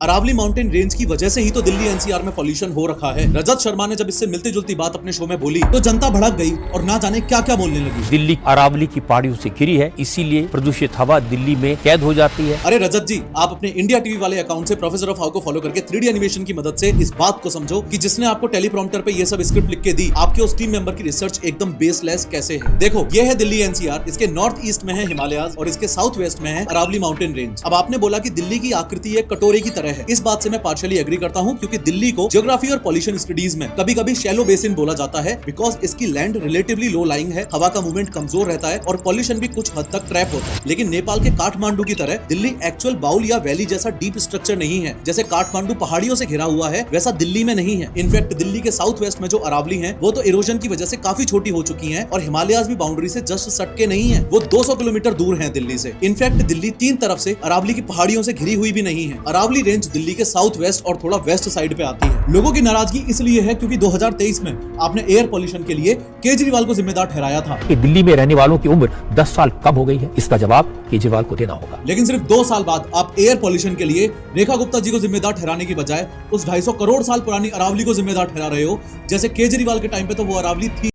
Aravalli mountain range की वजह से ही तो दिल्ली एनसीआर में पॉल्यूशन हो रखा है। रजत शर्मा ने जब इससे मिलती जुलती बात अपने शो में बोली तो जनता भड़क गई और ना जाने क्या क्या बोलने लगी। दिल्ली अरावली की पहाड़ियों से घिरी है, इसीलिए प्रदूषित हवा दिल्ली में कैद हो जाती है। अरे रजत जी, आप अपने इंडिया टीवी वाले अकाउंट से प्रोफेसर ऑफ हाउ को फॉलो करके 3D एनिमेशन की मदद से इस बात को समझो कि जिसने आपको टेलीप्रॉम्प्टर पे ये सब स्क्रिप्ट लिख के दी, आपके उस टीम मेंबर की रिसर्च एकदम बेसलेस कैसे है। देखो, ये है दिल्ली एनसीआर, इसके नॉर्थ ईस्ट में है हिमालयाज और इसके साउथ वेस्ट में है अरावली माउंटेन रेंज। अब आपने बोला कि दिल्ली की आकृति एक कटोरे की तरह है। इस बात से मैं पार्शियली एग्री करता हूँ, क्योंकि दिल्ली को ज्योग्राफी और पॉल्यूशन स्टडीज में कभी कभी शैलो बेसिन बोला जाता है, बिकॉज इसकी लैंड रिलेटिवली लो लाइंग है, हवा का मूवमेंट कमजोर रहता है और पॉल्यूशन भी कुछ हद तक ट्रैप होता है। लेकिन नेपाल के काठमांडू की तरह दिल्ली एक्चुअल बाउल या वैली जैसा डीप स्ट्रक्चर नहीं है। जैसे काठमांडू पहाड़ियों से घिरा हुआ है, वैसा दिल्ली में नहीं है। इनफैक्ट दिल्ली के साउथ वेस्ट में जो अरावली है वो तो इरोजन की वजह से काफी छोटी हो चुकी है और हिमालयाज भी बाउंड्री से जस्ट सटके नहीं है, वो 200 किलोमीटर दूर है दिल्ली से। इनफैक्ट दिल्ली तीन तरफ से अरावली की पहाड़ियों से घिरी हुई भी नहीं है। अरावली रेंज दिल्ली के साउथ वेस्ट और थोड़ा वेस्ट साइड पे आती है। लोगों की नाराजगी इसलिए है क्योंकि 2023 में आपने एयर पॉल्यूशन के लिए केजरीवाल को जिम्मेदार ठहराया था कि दिल्ली में रहने वालों की उम्र 10 साल कम हो गई है। इसका जवाब केजरीवाल को देना होगा। लेकिन सिर्फ 2 साल बाद आप एयर पॉल्यूशन के लिए रेखा गुप्ता जी को जिम्मेदार ठहराने की बजाय उस 250 करोड़ साल पुरानी अरावली को जिम्मेदार ठहरा रहे हो। जैसे केजरीवाल के टाइम पे तो वो अरावली थी।